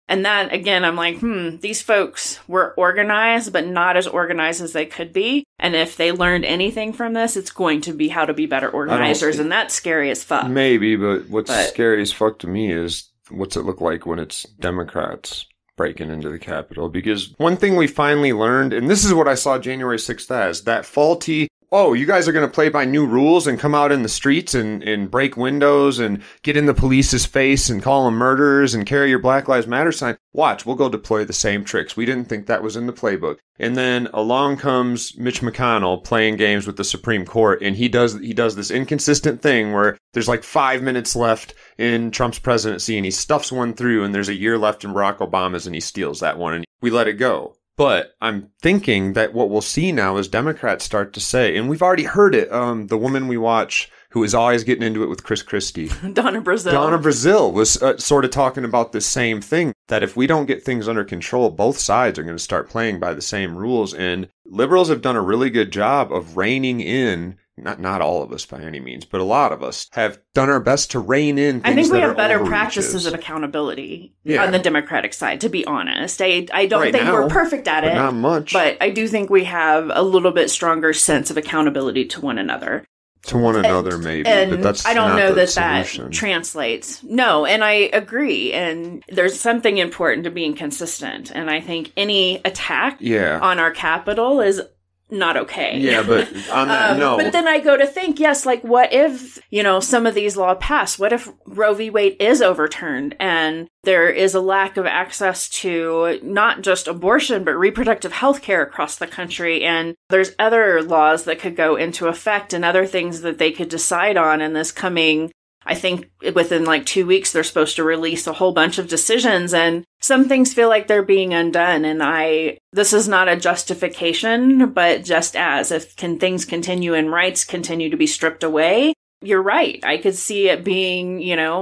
and that, again, I'm like, these folks were organized, but not as organized as they could be. And if they learned anything from this, it's going to be how to be better organizers. And that's scary as fuck. Maybe, but what's scary as fuck to me is what's it look like when it's Democrats breaking into the Capitol? Because one thing we finally learned, and this is what I saw January 6th as, that faulty, you guys are going to play by new rules and come out in the streets and break windows and get in the police's face and call them murderers and carry your Black Lives Matter sign. Watch, we'll go deploy the same tricks. We didn't think that was in the playbook. And then along comes Mitch McConnell playing games with the Supreme Court, and he does this inconsistent thing where there's like 5 minutes left in Trump's presidency, and he stuffs one through, and there's a year left in Barack Obama's, and he steals that one, and we let it go. But I'm thinking that what we'll see now is Democrats start to say, and we've already heard it, the woman we watch who is always getting into it with Chris Christie. Donna Brazile. Donna Brazile was sort of talking about this same thing, that if we don't get things under control, both sides are going to start playing by the same rules. And liberals have done a really good job of reining in, not all of us by any means, but a lot of us have done our best to rein in things. I think we that have better overreaches. Practices of accountability on the Democratic side, to be honest. I don't right think now, we're perfect at it. Not much. But I do think we have a little bit stronger sense of accountability to one another. To one another, maybe. And but that's I don't not know the that solution. translates. No, and I agree. And there's something important to being consistent. And I think any attack on our Capitol is not okay. Yeah, but on that, no. But then I go to think, yes, like what if, some of these laws pass? What if Roe v. Wade is overturned and there is a lack of access to not just abortion, but reproductive health care across the country? And there's other laws that could go into effect and other things that they could decide on in this coming, I think within like 2 weeks, they're supposed to release a whole bunch of decisions, and some things feel like they're being undone. And this is not a justification, but just as if things continue and rights continue to be stripped away, you're right. I could see it being,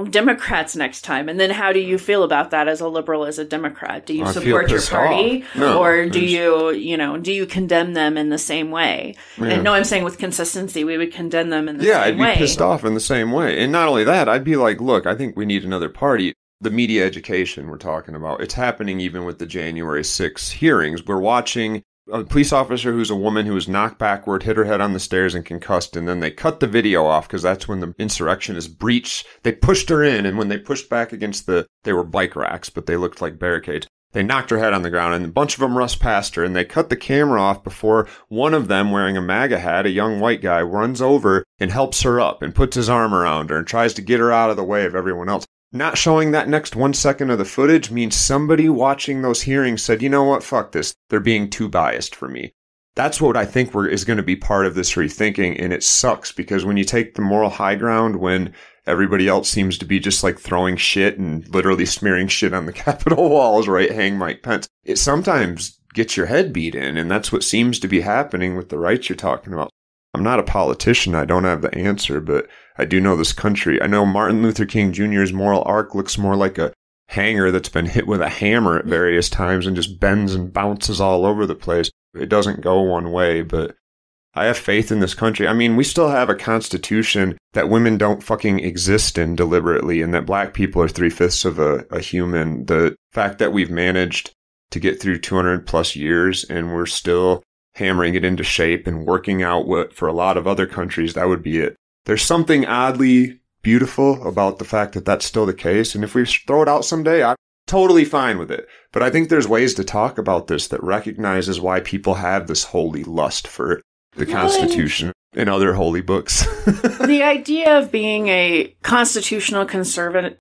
Democrats next time. And then how do you feel about that as a liberal, as a Democrat? Do you support your party? No, or do you condemn them in the same way? Yeah. And no, I'm saying with consistency, we would condemn them in the same way. Yeah, I'd be pissed off in the same way. And not only that, I'd be like, look, I think we need another party. The media education we're talking about, it's happening even with the January 6th hearings. We're watching a police officer who's a woman who was knocked backward, hit her head on the stairs and concussed, and then they cut the video off because that's when the insurrectionists breached. They pushed her in, and when they pushed back against they were bike racks, but they looked like barricades. They knocked her head on the ground, and a bunch of them rushed past her, and they cut the camera off before one of them, wearing a MAGA hat, a young white guy, runs over and helps her up and puts his arm around her and tries to get her out of the way of everyone else. Not showing that next 1 second of the footage means somebody watching those hearings said, you know what, fuck this. They're being too biased for me. That's what I think is going to be part of this rethinking. And it sucks because when you take the moral high ground, when everybody else seems to be just like throwing shit and literally smearing shit on the Capitol walls, right? Hang Mike Pence. It sometimes gets your head beat in. And that's what seems to be happening with the rights you're talking about. I'm not a politician. I don't have the answer, but I do know this country. I know Martin Luther King Jr.'s moral arc looks more like a hanger that's been hit with a hammer at various times and just bends and bounces all over the place. It doesn't go one way, but I have faith in this country. I mean, we still have a constitution that women don't fucking exist in deliberately and that black people are 3/5 of a human. The fact that we've managed to get through 200 plus years and we're still hammering it into shape and working out what for a lot of other countries, that would be it. There's something oddly beautiful about the fact that that's still the case. And if we throw it out someday, I'm totally fine with it. But I think there's ways to talk about this that recognizes why people have this holy lust for the Constitution and other holy books. The idea of being a constitutional wanting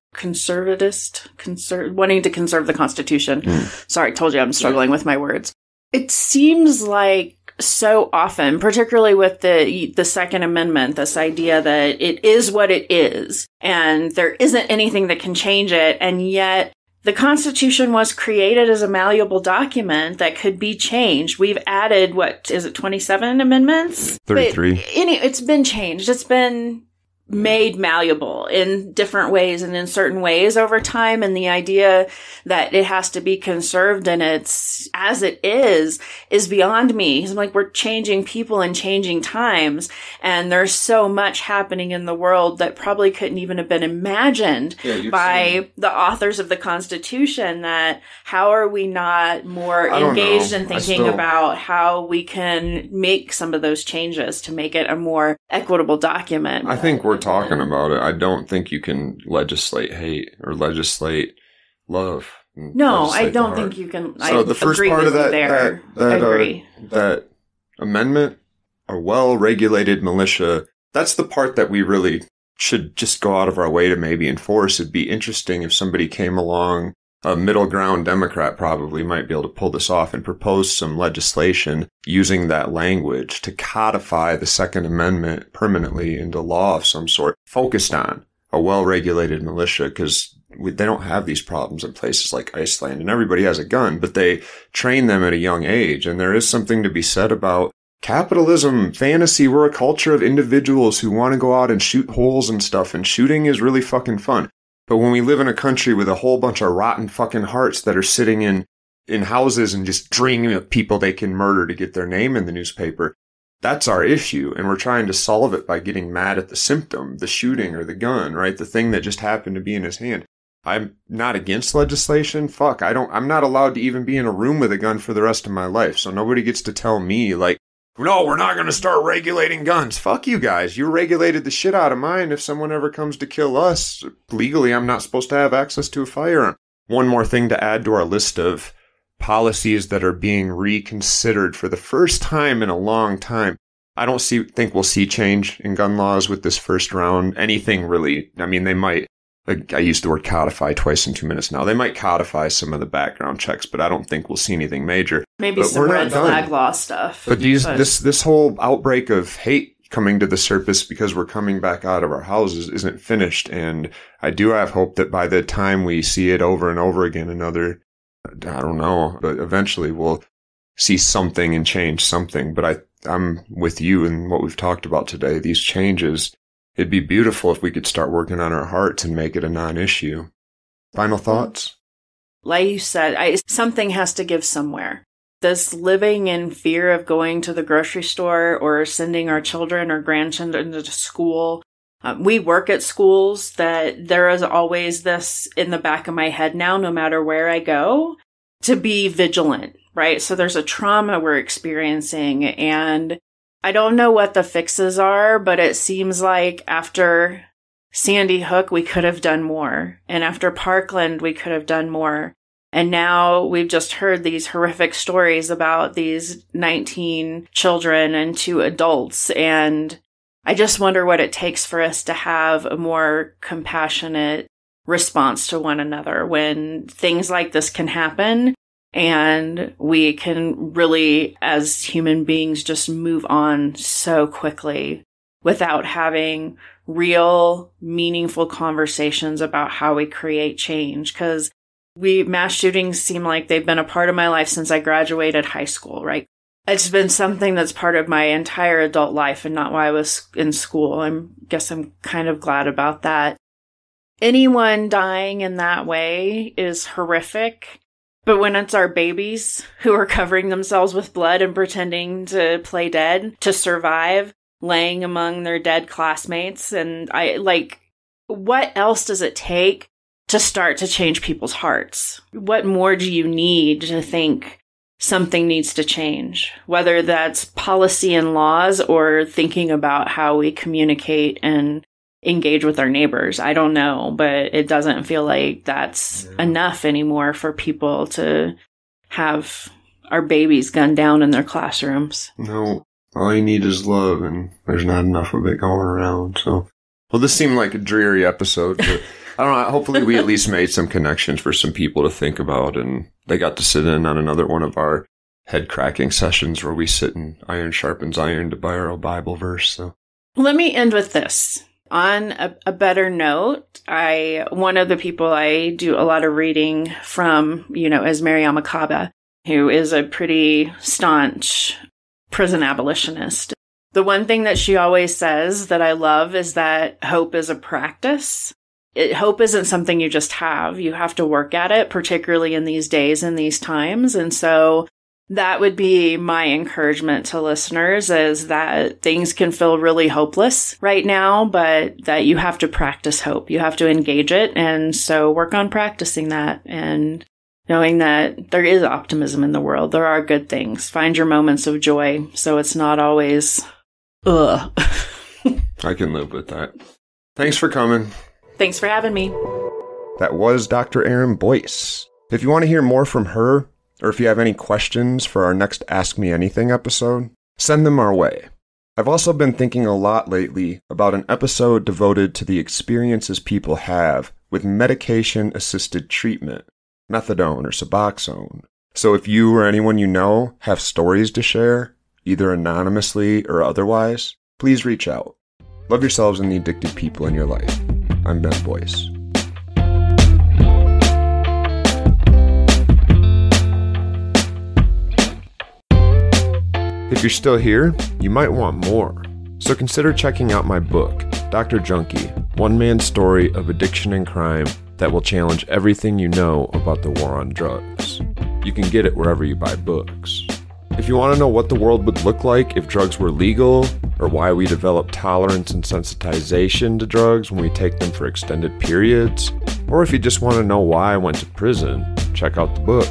to conserve the Constitution. Sorry, told you I'm struggling with my words. It seems like so often, particularly with the Second Amendment, this idea that it is what it is and there isn't anything that can change it. And yet the Constitution was created as a malleable document that could be changed. We've added, 27 amendments? 33. But it's been changed. It's been made malleable in different ways and in certain ways over time. And the idea that it has to be conserved and it's as it is beyond me. I'm like, we're changing people and changing times. And there's so much happening in the world that probably couldn't even have been imagined by the authors of the Constitution. That how are we not more engaged in thinking about how we can make some of those changes to make it a more equitable document? I think we're talking about it. I don't think you can legislate hate or legislate love. No, I don't think you can. So the first part of that amendment, a well-regulated militia, that's the part that we really should just go out of our way to maybe enforce. It'd be interesting if somebody came along, a middle ground Democrat probably might be able to pull this off and propose some legislation using that language to codify the Second Amendment permanently into law of some sort, focused on a well-regulated militia, because they don't have these problems in places like Iceland, and everybody has a gun, but they train them at a young age. And there is something to be said about capitalism, fantasy. We're a culture of individuals who want to go out and shoot holes and stuff, and shooting is really fucking fun. But when we live in a country with a whole bunch of rotten fucking hearts that are sitting in houses and just dreaming of people they can murder to get their name in the newspaper, that's our issue. And we're trying to solve it by getting mad at the symptom, the shooting or the gun, right? The thing that just happened to be in his hand. I'm not against legislation. Fuck, I'm not allowed to even be in a room with a gun for the rest of my life. So nobody gets to tell me like, no, we're not going to start regulating guns. Fuck you guys. You regulated the shit out of mine. If someone ever comes to kill us, legally, I'm not supposed to have access to a firearm. One more thing to add to our list of policies that are being reconsidered for the first time in a long time. I don't think we'll see change in gun laws with this first round. Anything really. I mean, they might. I used the word codify twice in 2 minutes now. They might codify some of the background checks, but I don't think we'll see anything major. Maybe some red flag law stuff. But this whole outbreak of hate coming to the surface because we're coming back out of our houses isn't finished. And I do have hope that by the time we see it over and over again, I don't know, but eventually we'll see something and change something. But I'm with you in what we've talked about today. These changes, it'd be beautiful if we could start working on our hearts and make it a non-issue. Final thoughts? Like you said, something has to give somewhere. This living in fear of going to the grocery store or sending our children or grandchildren to school. We work at schools that there is always this in the back of my head now, no matter where I go, to be vigilant, right? So there's a trauma we're experiencing, and I don't know what the fixes are, but it seems like after Sandy Hook, we could have done more. And after Parkland, we could have done more. And now we've just heard these horrific stories about these 19 children and 2 adults. And I just wonder what it takes for us to have a more compassionate response to one another when things like this can happen. And we can really, as human beings, just move on so quickly without having real, meaningful conversations about how we create change. Because mass shootings seem like they've been a part of my life since I graduated high school, right? It's been something that's part of my entire adult life and not why I was in school. I guess I'm kind of glad about that. Anyone dying in that way is horrific. But when it's our babies who are covering themselves with blood and pretending to play dead to survive, laying among their dead classmates, and what else does it take to start to change people's hearts? What more do you need to think something needs to change? Whether that's policy and laws or thinking about how we communicate and engage with our neighbors. I don't know, but it doesn't feel like that's enough anymore for people to have our babies gunned down in their classrooms. No, all you need is love, and there's not enough of it going around. So, well, this seemed like a dreary episode, but I don't know. Hopefully we at least made some connections for some people to think about, and they got to sit in on another one of our head cracking sessions where we sit and iron sharpens iron, to borrow a Bible verse. So let me end with this. On a better note, one of the people I do a lot of reading from, is Mariama Kaba, who is a pretty staunch prison abolitionist. The one thing that she always says that I love is that hope is a practice. Hope isn't something you just have. You have to work at it, particularly in these days and these times. And so that would be my encouragement to listeners, is that things can feel really hopeless right now, but that you have to practice hope. You have to engage it. And so work on practicing that and knowing that there is optimism in the world. There are good things. Find your moments of joy so it's not always, ugh. I can live with that. Thanks for coming. Thanks for having me. That was Dr. Erin Boyce. If you want to hear more from her, or if you have any questions for our next Ask Me Anything episode, send them our way. I've also been thinking a lot lately about an episode devoted to the experiences people have with medication-assisted treatment, methadone or Suboxone. So if you or anyone you know have stories to share, either anonymously or otherwise, please reach out. Love yourselves and the addicted people in your life. I'm Ben Boyce. If you're still here, you might want more. So consider checking out my book, Dr. Junkie, One Man's Story of Addiction and Crime that will challenge everything you know about the war on drugs. You can get it wherever you buy books. If you want to know what the world would look like if drugs were legal, or why we develop tolerance and sensitization to drugs when we take them for extended periods, or if you just want to know why I went to prison, check out the book.